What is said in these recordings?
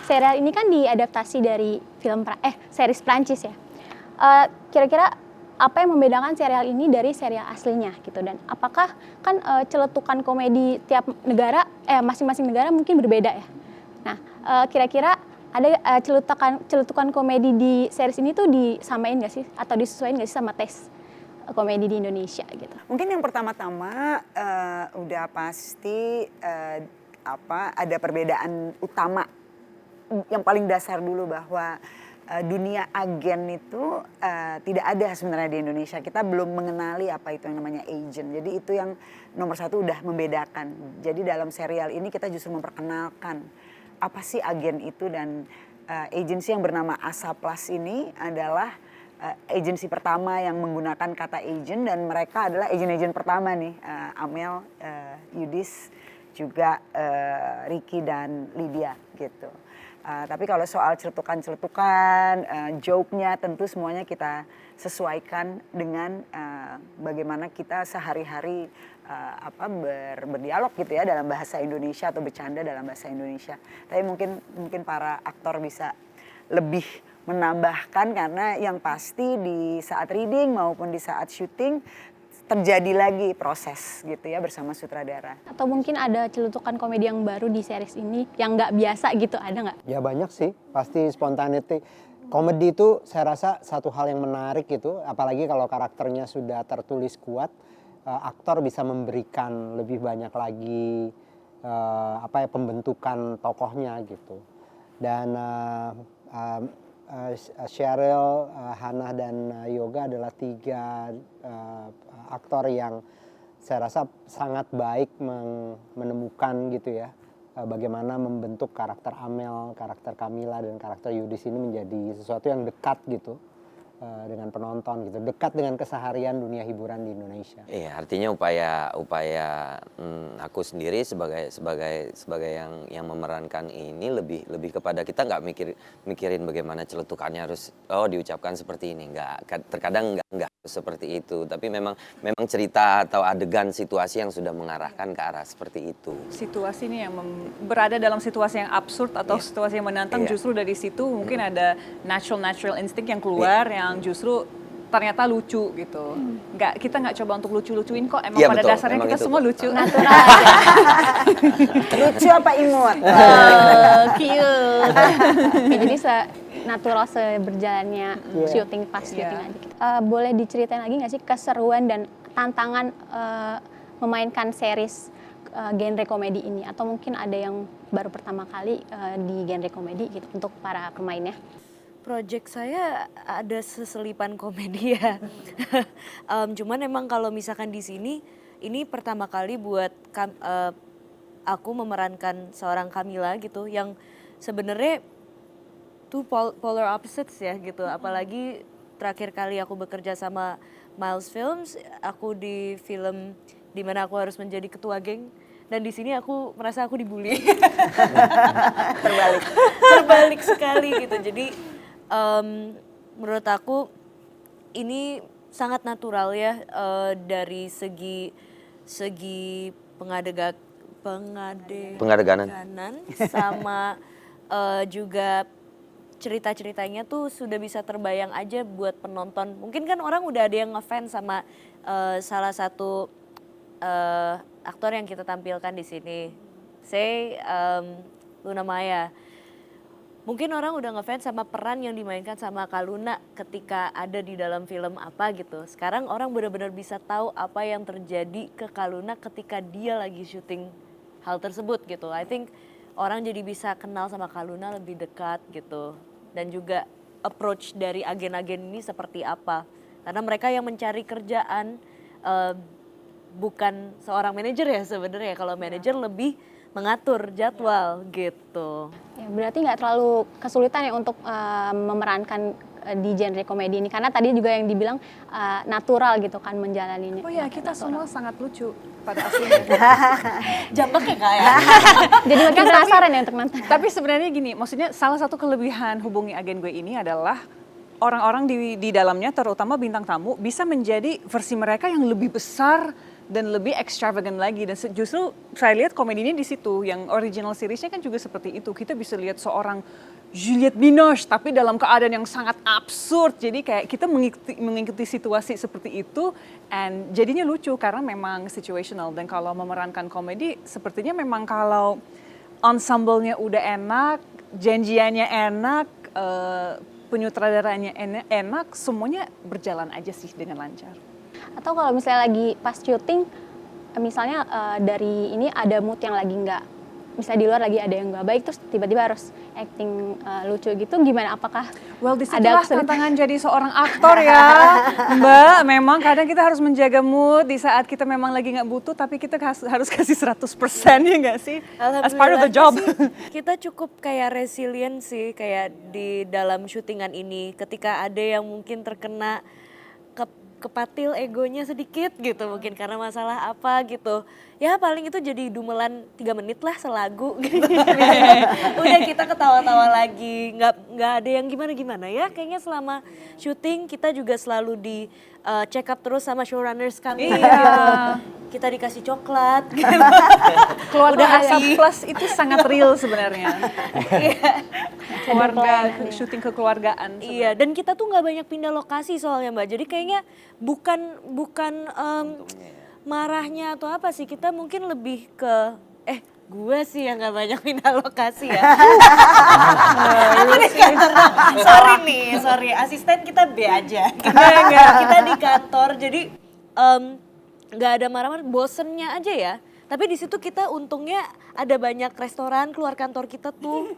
serial ini kan diadaptasi dari series Prancis ya. Kira-kira apa yang membedakan serial ini dari serial aslinya gitu, dan apakah kan celetukan komedi tiap negara, masing-masing negara mungkin berbeda ya. Nah, kira-kira ada celetukan komedi di series ini tuh disamain nggak sih atau disesuaikan nggak sih sama tes komedi di Indonesia gitu? Mungkin yang pertama-tama udah pasti ada perbedaan utama yang paling dasar dulu, bahwa dunia agen itu tidak ada sebenarnya di Indonesia. Kita belum mengenali apa itu yang namanya agent. Jadi itu yang nomor satu udah membedakan. Jadi dalam serial ini kita justru memperkenalkan apa sih agen itu, dan agensi yang bernama Asa Plus ini adalah agensi pertama yang menggunakan kata agent, dan mereka adalah agent-agent pertama nih, Amel, Yudis, juga Ricky dan Lydia gitu. Tapi kalau soal celetukan, joke-nya tentu semuanya kita sesuaikan dengan bagaimana kita sehari-hari berdialog gitu ya dalam bahasa Indonesia atau bercanda dalam bahasa Indonesia. Tapi mungkin para aktor bisa lebih menambahkan, karena yang pasti di saat reading maupun di saat syuting terjadi lagi proses gitu ya bersama sutradara. Atau mungkin ada celetukan komedi yang baru di series ini yang nggak biasa gitu, ada nggak? Ya banyak sih, pasti spontaneity. Komedi itu saya rasa satu hal yang menarik gitu, apalagi kalau karakternya sudah tertulis kuat, aktor bisa memberikan lebih banyak lagi pembentukan tokohnya gitu. Dan Cheryl, Hannah dan Yoga adalah 3 aktor yang saya rasa sangat baik menemukan gitu ya, bagaimana membentuk karakter Amel, karakter Camilla dan karakter Yudis ini menjadi sesuatu yang dekat gitu dengan penonton gitu, dekat dengan keseharian dunia hiburan di Indonesia. Iya, artinya upaya aku sendiri sebagai yang memerankan ini lebih kepada kita nggak mikirin bagaimana celetukannya harus diucapkan seperti ini, terkadang nggak seperti itu, tapi memang cerita atau adegan situasi yang sudah mengarahkan ke arah seperti itu. Situasi ini yang berada dalam situasi yang absurd atau situasi yang menantang, justru dari situ mungkin ada natural instinct yang keluar, yang justru ternyata lucu gitu. Kita nggak coba untuk lucu-lucuin kok, emang pada betul, dasarnya kita semua lucu. Natural aja. Lucu apa imut? Cute. Jadi natural seberjalannya syuting pas syuting aja gitu. Boleh diceritain lagi nggak sih keseruan dan tantangan memainkan series genre komedi ini, atau mungkin ada yang baru pertama kali di genre komedi gitu untuk para pemainnya? Project saya ada seselipan komedi ya. Cuman emang kalau misalkan di sini ini pertama kali buat aku memerankan seorang Camilla gitu, yang sebenarnya tuh polar opposites ya gitu. Apalagi terakhir kali aku bekerja sama Miles Films, aku di film di mana aku harus menjadi ketua geng, dan di sini aku merasa aku dibully. Terbalik sekali gitu. Jadi menurut aku ini sangat natural ya, dari segi pengadeganan sama juga cerita-ceritanya tuh sudah bisa terbayang aja buat penonton. Mungkin kan orang udah ada yang ngefans sama salah satu aktor yang kita tampilkan di sini, Luna Maya. Mungkin orang udah ngefans sama peran yang dimainkan sama Kak Luna ketika ada di dalam film apa gitu. Sekarang orang benar-benar bisa tahu apa yang terjadi ke Kak Luna ketika dia lagi syuting hal tersebut gitu. I think orang jadi bisa kenal sama Kak Luna lebih dekat gitu. Dan juga approach dari agen-agen ini seperti apa. Karena mereka yang mencari kerjaan, bukan seorang manajer ya sebenarnya. Kalau manajer lebih mengatur jadwal gitu. Ya, berarti nggak terlalu kesulitan ya untuk memerankan di genre komedi ini, karena tadi juga yang dibilang natural gitu kan menjalaninya. Oh ya, kita natural. Semua sangat lucu pada aslinya. Jambek ya Kak ya. Jadi makin penasaran ya untuk nonton. Tapi sebenarnya gini, maksudnya salah satu kelebihan Hubungi Agen Gue ini adalah orang-orang di dalamnya, terutama bintang tamu, bisa menjadi versi mereka yang lebih besar dan lebih extravagant lagi. Dan justru saya lihat komedinya di situ. Yang original seriesnya kan juga seperti itu. Kita bisa lihat seorang Juliette Binoche tapi dalam keadaan yang sangat absurd. Jadi kayak kita mengikuti situasi seperti itu, and jadinya lucu karena memang situational. Dan kalau memerankan komedi, sepertinya memang kalau ensemble-nya udah enak, janjiannya enak, penyutradaranya enak, semuanya berjalan aja sih dengan lancar. Atau kalau misalnya lagi pas syuting, misalnya dari ini ada mood yang lagi nggak, misalnya di luar lagi ada yang nggak baik, terus tiba-tiba harus acting lucu gitu, gimana? Apakah Well, disitulah kesulitan? tantangan jadi seorang aktor ya, Mbak. Memang kadang kita harus menjaga mood di saat kita memang lagi nggak butuh, tapi kita harus kasih 100% ya nggak sih? As part of the job. Alhamdulillahnya sih, kita cukup kayak resilient sih, kayak di dalam syutingan ini. Ketika ada yang mungkin terkena kepatil egonya sedikit gitu, mungkin karena masalah apa gitu. Ya paling itu jadi dumelan 3 menit lah selagu gitu. Udah kita ketawa-tawa lagi, nggak ada yang gimana-gimana ya. Kayaknya selama syuting kita juga selalu di check up terus sama showrunners kami. Iya. Gitu. Kita dikasih coklat. Gitu. Keluarga Asap Plus itu sangat real sebenarnya. Keluarga, syuting kekeluargaan. Iya, dan kita tuh nggak banyak pindah lokasi soalnya Mbak. Jadi kayaknya bukan marahnya atau apa sih, kita mungkin lebih ke gue sih yang nggak banyak pindah lokasi ya. Aku di kantor. Sorry, asisten kita B aja. Kita di kantor, jadi nggak ada marah-marah, bosennya aja ya. Tapi di situ kita untungnya ada banyak restoran, keluar kantor kita tuh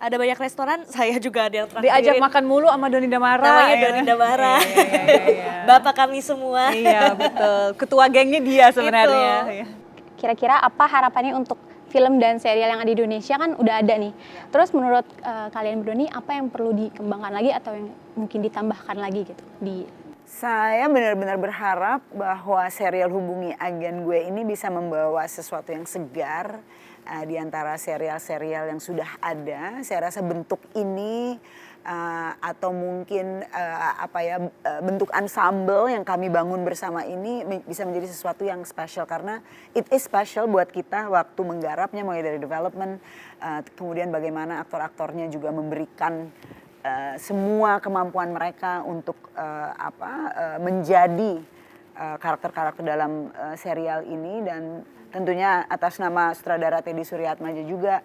ada banyak restoran. Saya juga ada yang traktirin. Diajak makan mulu sama Doni Damara. Namanya Doni Damara. Iya. Bapak kami semua. Iya betul. Ketua gengnya dia sebenarnya. Iya. Kira-kira apa harapannya untuk film dan serial yang ada di Indonesia? Kan udah ada nih. Terus menurut kalian berdua nih, apa yang perlu dikembangkan lagi atau yang mungkin ditambahkan lagi gitu di Saya benar-benar berharap bahwa serial Hubungi Agen Gue ini bisa membawa sesuatu yang segar di antara serial-serial yang sudah ada. Saya rasa bentuk ini atau mungkin bentuk ensemble yang kami bangun bersama ini bisa menjadi sesuatu yang spesial, karena it is special buat kita waktu menggarapnya, mulai dari development, kemudian bagaimana aktor-aktornya juga memberikan semua kemampuan mereka untuk menjadi karakter-karakter dalam serial ini. Dan tentunya atas nama sutradara Teddy Suryatmaja juga,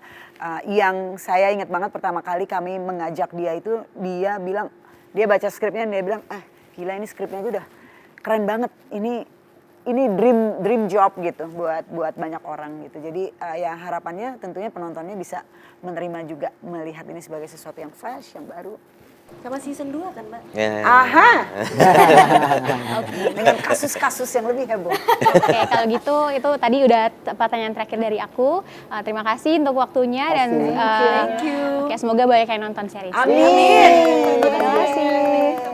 yang saya ingat banget pertama kali kami mengajak dia itu, dia bilang, dia baca skripnya dan dia bilang, gila ini skripnya itu udah keren banget, ini dream job gitu buat banyak orang gitu. Jadi ya harapannya tentunya penontonnya bisa menerima juga, melihat ini sebagai sesuatu yang fresh, yang baru. Sama season 2 kan Mbak? Aha. Dengan kasus-kasus yang lebih heboh. Oke, kalau gitu itu tadi udah pertanyaan terakhir dari aku. Terima kasih untuk waktunya dan Thank you. oke, semoga banyak yang nonton series. Amin. Terima kasih.